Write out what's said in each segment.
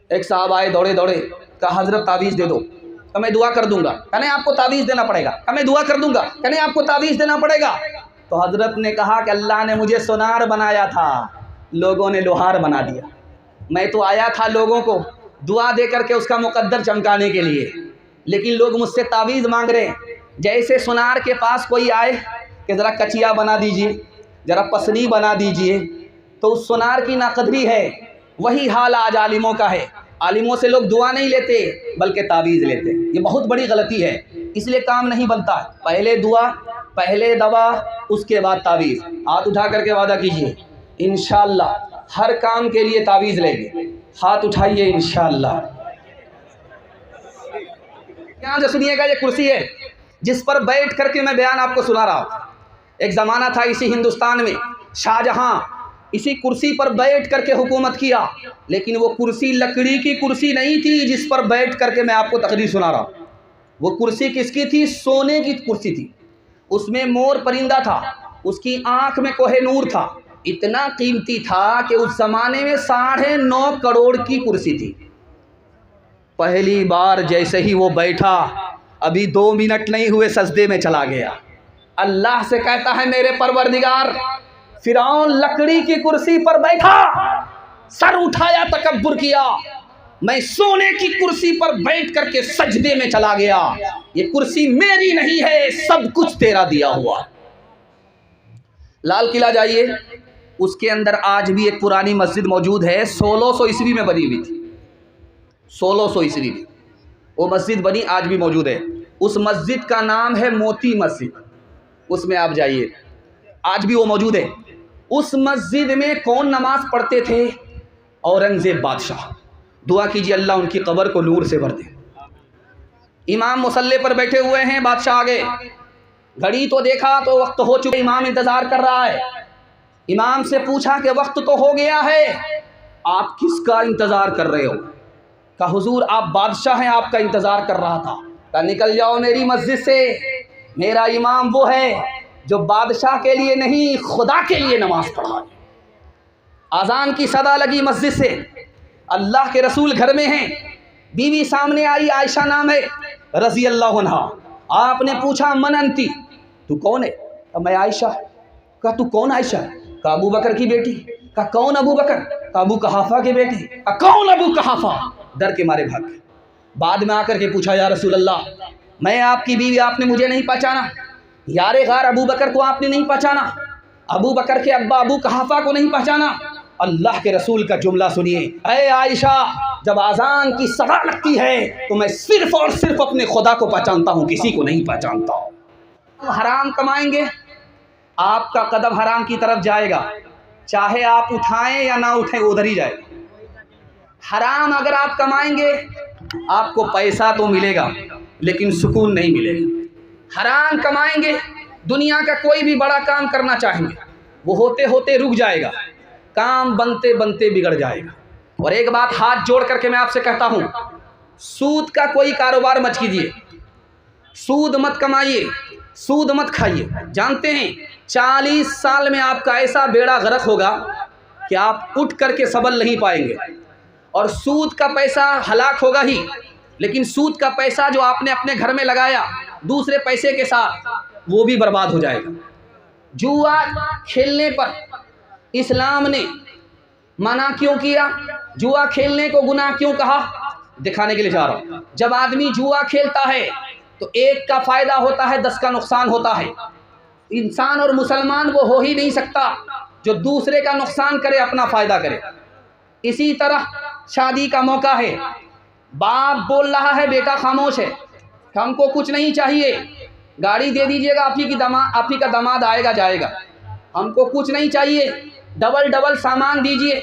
एक साहब आए दौड़े दौड़े, कहा हजरत तावीज़ दे दो। तो मैं दुआ कर दूंगा। कहने आपको तावीज़ देना पड़ेगा। कहा मैं दुआ कर दूंगा। कहने आपको तावीज़ देना पड़ेगा। तो हजरत ने कहा कि अल्लाह ने मुझे सोनार बनाया था, लोगों ने लोहार बना दिया। मैं तो आया था लोगों को दुआ दे करके उसका मुकद्दर चमकाने के लिए, लेकिन लोग मुझसे तावीज़ मांग रहे हैं। जैसे सोनार के पास कोई आए कि ज़रा कचिया बना दीजिए, ज़रा पसनी बना दीजिए, तो उस सोनार की नाकदरी है। वही हाल आज आलिमों का है। आलिमों से लोग दुआ नहीं लेते बल्कि तावीज़ लेते। ये बहुत बड़ी गलती है, इसलिए काम नहीं बनता। पहले दुआ, पहले दवा, उसके बाद तावीज़। हाथ उठा करके वादा कीजिए इंशाअल्लाह हर काम के लिए तावीज़ लेंगे। हाथ उठाइए इंशाअल्लाह। ध्यान से सुनिएगा, ये कुर्सी है जिस पर बैठ करके मैं बयान आपको सुना रहा हूँ। एक ज़माना था इसी हिंदुस्तान में, शाहजहां इसी कुर्सी पर बैठ करके हुकूमत किया, लेकिन वो कुर्सी लकड़ी की कुर्सी नहीं थी जिस पर बैठ करके मैं आपको तकरीर सुना रहा हूँ। वो कुर्सी किसकी थी? सोने की कुर्सी थी। उसमें मोर परिंदा था, उसकी आँख में कोहे-नूर था। इतना कीमती था कि उस ज़माने में 9.5 करोड़ की कुर्सी थी। पहली बार जैसे ही वो बैठा, अभी 2 मिनट नहीं हुए सजदे में चला गया। अल्लाह से कहता है मेरे परवरदिगार, फिरौन लकड़ी की कुर्सी पर बैठा, सर उठाया, तकब्बुर किया, मैं सोने की कुर्सी पर बैठ करके सजदे में चला गया। ये कुर्सी मेरी नहीं है, सब कुछ तेरा दिया हुआ। लाल किला जाइए, उसके अंदर आज भी एक पुरानी मस्जिद मौजूद है, 1600 ईस्वी में बनी हुई थी। 1600 ईस्वी में वो मस्जिद बनी, आज भी मौजूद है। उस मस्जिद का नाम है मोती मस्जिद। उसमें आप जाइए, आज भी वो मौजूद है। उस मस्जिद में कौन नमाज पढ़ते थे? औरंगज़ेब बादशाह। दुआ कीजिए अल्लाह उनकी कब्र को नूर से भर दे। इमाम मुसल्ले पर बैठे हुए हैं, बादशाह आगे, घड़ी तो देखा तो वक्त हो चुका, इमाम इंतज़ार कर रहा है। इमाम से पूछा कि वक्त तो हो गया है, आप किसका इंतज़ार कर रहे हो? कहा हुजूर आप बादशाह हैं, आपका इंतज़ार कर रहा था। कहा निकल जाओ मेरी मस्जिद से, मेरा इमाम वो है जो बादशाह के लिए नहीं खुदा के लिए नमाज पढ़ा। आज़ान की सदा लगी मस्जिद से, अल्लाह के रसूल घर में हैं। बीवी सामने आई, आयशा नाम है रज़ी अल्लाह अन्हा। आपने पूछा मन अंती, तू कौन है? कहा मैं आयशा। कहा तू कौन आयशा? कहा अबू बकर की बेटी। कहा कौन अबू बकर? कहा अबू कहाफा के बेटे। कहा कौन अबू कहाफा? डर के मारे भाग गए। बाद में आकर के पूछा या रसूल अल्लाह, मैं आपकी बीवी, आपने मुझे नहीं पहचाना? यारे गार अबू बकर को आपने नहीं पहचाना? अबू बकर के अब्बा अबू कहाफा को नहीं पहचाना? अल्लाह के रसूल का जुमला सुनिए, अरे आयशा, जब आज़ान की सदा लगती है तो मैं सिर्फ और सिर्फ अपने खुदा को पहचानता हूँ, किसी को नहीं पहचानता। तो हराम कमाएंगे, आपका कदम हराम की तरफ जाएगा, चाहे आप उठाएं या ना उठाएं, उधर ही जाएगा। हराम अगर आप कमाएंगे, आपको पैसा तो मिलेगा लेकिन सुकून नहीं मिलेगा। हराम कमाएंगे, दुनिया का कोई भी बड़ा काम करना चाहेंगे, वो होते होते रुक जाएगा, काम बनते बनते बिगड़ जाएगा। और एक बात हाथ जोड़ करके मैं आपसे कहता हूँ, सूद का कोई कारोबार मत कीजिए, सूद मत कमाइए, सूद मत खाइए। जानते हैं 40 साल में आपका ऐसा बेड़ा गर्क होगा कि आप उठ करके सबल नहीं पाएंगे। और सूद का पैसा हलाक होगा ही, लेकिन सूद का पैसा जो आपने अपने घर में लगाया दूसरे पैसे के साथ, वो भी बर्बाद हो जाएगा। जुआ खेलने पर इस्लाम ने मना क्यों किया? जुआ खेलने को गुनाह क्यों कहा? दिखाने के लिए जा रहा हूँ। जब आदमी जुआ खेलता है तो एक का फ़ायदा होता है, 10 का नुकसान होता है। इंसान और मुसलमान वो हो ही नहीं सकता जो दूसरे का नुकसान करे, अपना फ़ायदा करे। इसी तरह शादी का मौका है, बाप बोल रहा है बेटा खामोश है, हमको कुछ नहीं चाहिए, गाड़ी दे दीजिएगा, आप ही का दामाद आएगा जाएगा, हमको कुछ नहीं चाहिए, डबल डबल सामान दीजिए,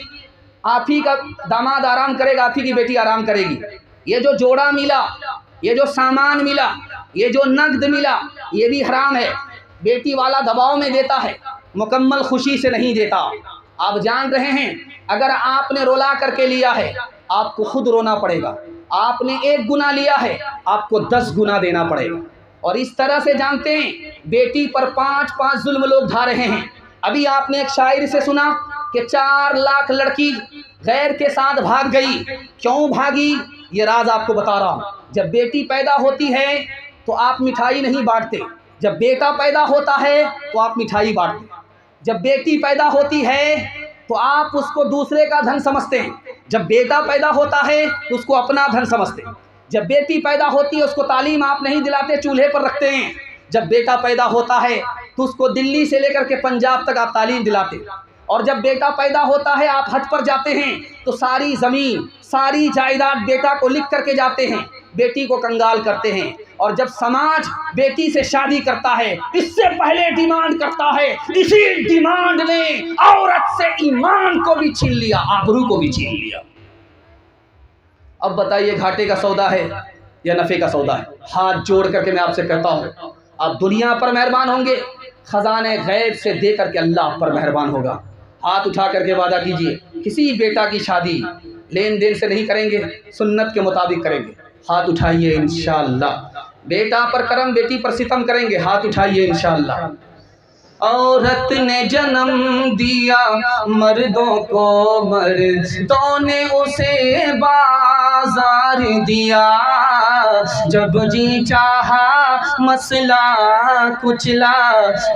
आप ही का दामाद आराम करेगा, आप ही की बेटी आराम करेगी। ये जो जोड़ा मिला, ये जो सामान मिला, ये जो नकद मिला, ये भी हराम है। बेटी वाला दबाव में देता है, मुकम्मल खुशी से नहीं देता। आप जान रहे हैं, अगर आपने रोला करके लिया है आपको खुद रोना पड़ेगा, आपने 1 गुना लिया है आपको 10 गुना देना पड़ेगा। और इस तरह से जानते हैं बेटी पर 5-5 जुल्म लोग ढा रहे हैं। अभी आपने एक शायर से सुना कि 4 लाख लड़की गैर के साथ भाग गई। क्यों भागी ये राज आपको बता रहा हूँ। जब बेटी पैदा होती है तो आप मिठाई नहीं बांटते, जब बेटा पैदा होता है तो आप मिठाई बांटते। जब बेटी पैदा होती है तो आप उसको दूसरे का धन समझते हैं, जब बेटा पैदा होता है तो उसको अपना धन समझते हैं। जब बेटी पैदा होती है उसको तालीम आप नहीं दिलाते, चूल्हे पर रखते हैं। जब बेटा पैदा होता है तो उसको दिल्ली से लेकर के पंजाब तक आप तालीम दिलाते हैं। और जब बेटा पैदा होता है आप हज पर जाते हैं तो सारी ज़मीन सारी जायदाद बेटा को लिख करके जाते हैं, बेटी को कंगाल करते हैं। और जब समाज बेटी से शादी करता है इससे पहले डिमांड करता है, इसी डिमांड ने औरत से ईमान को भी छीन लिया, आबरू को भी छीन लिया। अब बताइए घाटे का सौदा है या नफ़े का सौदा है? हाथ जोड़ करके मैं आपसे कहता हूँ, आप दुनिया पर मेहरबान होंगे, खजाने गैब से दे करके अल्लाह पर मेहरबान होगा। हाथ उठा करके वादा कीजिए, किसी बेटा की शादी लेन देन से नहीं करेंगे, सुन्नत के मुताबिक करेंगे। हाथ उठाइए इंशाअल्लाह। बेटा पर करम, बेटी पर सितम करेंगे। हाथ उठाइए इंशाअल्लाह। औरत ने जन्म दिया मर्दों को, मर्दों ने उसे बाजार दिया। जब जी चाहा मसला कुचला,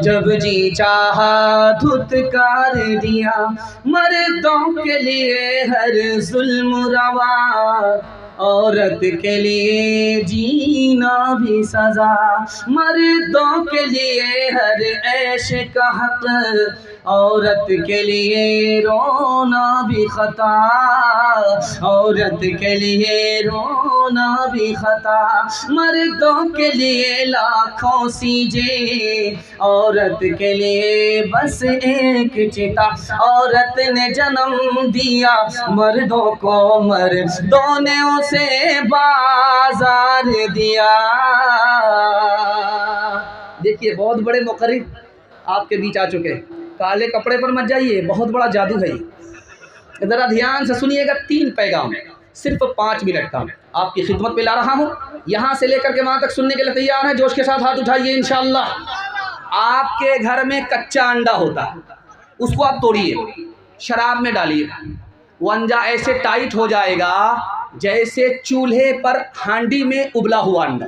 जब जी चाहा धुतकार दिया। मर्दों के लिए हर जुल्म रवा, औरत के लिए जीना भी सजा। मर्दों के लिए हर ऐश का हक, औरत के लिए रोना भी खता। औरत के लिए रोना भी खता। मर्दों के लिए लाखों सीजे, औरत के लिए बस एक चिता। औरत ने जन्म दिया मर्दों को, मर्दों ने उसे बाजार दिया। देखिए बहुत बड़े मुकर्रिर आपके बीच आ चुके हैं। काले कपड़े पर मत जाइए, बहुत बड़ा जादू है। ज़रा ध्यान से सुनिएगा, 3 पैगाम सिर्फ 5 मिनट का आपकी खिदमत पे ला रहा हूँ। यहाँ से लेकर के वहाँ तक सुनने के लिए तैयार है? जोश के साथ हाथ उठाइए इंशाअल्लाह। आपके घर में कच्चा अंडा होता है, उसको आप तोड़िए, शराब में डालिए, वो अंडा ऐसे टाइट हो जाएगा जैसे चूल्हे पर हांडी में उबला हुआ अंडा।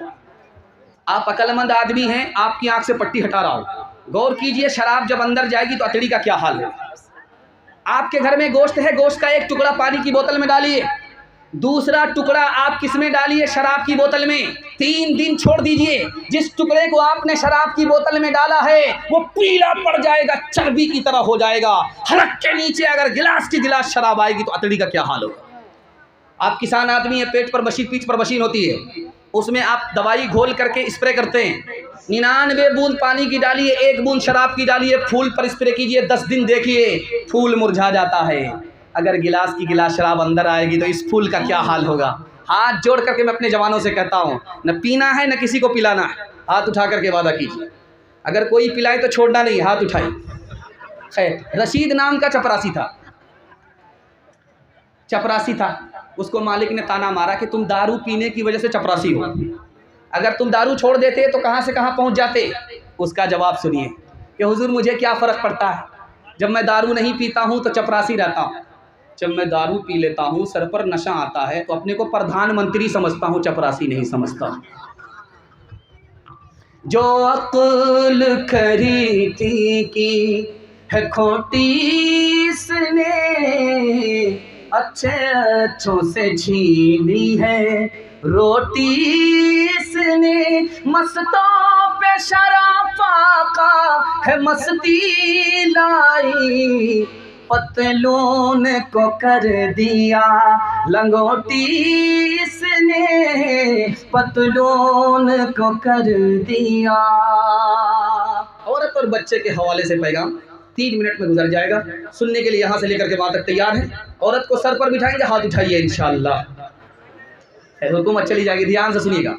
आप अक्लमंद आदमी हैं, आपकी आंख से पट्टी हटा रहा हूँ, गौर कीजिए। शराब जब अंदर जाएगी तो अतड़ी का क्या हाल है। आपके घर में गोश्त है, गोश्त का एक टुकड़ा पानी की बोतल में डालिए, दूसरा टुकड़ा आप किस में डालिए? शराब की बोतल में। 3 दिन छोड़ दीजिए, जिस टुकड़े को आपने शराब की बोतल में डाला है वो पीला पड़ जाएगा, चर्बी की तरह हो जाएगा। हलक के नीचे अगर गिलास की गिलास शराब आएगी तो अतड़ी का क्या हाल होगा। आप किसान आदमी है, पेट पर मशीन, पीठ पर मशीन होती है, उसमें आप दवाई घोल करके स्प्रे करते हैं। 99 बूंद पानी की डालिए, 1 बूंद शराब की डालिए, फूल पर स्प्रे कीजिए, 10 दिन देखिए फूल मुरझा जाता है। अगर गिलास की गिलास शराब अंदर आएगी तो इस फूल का क्या हाल होगा। हाथ जोड़ करके मैं अपने जवानों से कहता हूँ, न पीना है न किसी को पिलाना है। हाथ उठा करके वादा कीजिए, अगर कोई पिलाए तो छोड़ना नहीं। हाथ उठाइए। खैर, रशीद नाम का चपरासी था, उसको मालिक ने ताना मारा कि तुम दारू पीने की वजह से चपरासी हो, अगर तुम दारू छोड़ देते तो कहाँ से कहाँ पहुँच जाते। उसका जवाब सुनिए कि हुजूर मुझे क्या फ़र्क पड़ता है, जब मैं दारू नहीं पीता हूँ तो चपरासी रहता हूँ, जब मैं दारू पी लेता हूँ सर पर नशा आता है तो अपने को प्रधानमंत्री समझता हूँ, चपरासी नहीं समझता। जो अक्ल खरीदी की है खोटी इसने, अच्छे अच्छों से छीनी है रोटी इसने। मस्तों पे शराफा का है मस्ती लाई, पतलून को कर दिया लंगोटी इसने, पतलून को कर दिया। औरत और बच्चे के हवाले से पैगाम 3 मिनट में गुजर जाएगा, सुनने के लिए यहाँ से लेकर के वहाँ तक तैयार है। औरत को सर पर बिठाएंगे, हाथ उठाइए इंशाअल्लाह, हुकूमत चली जाएगी। ध्यान से सुनिएगा।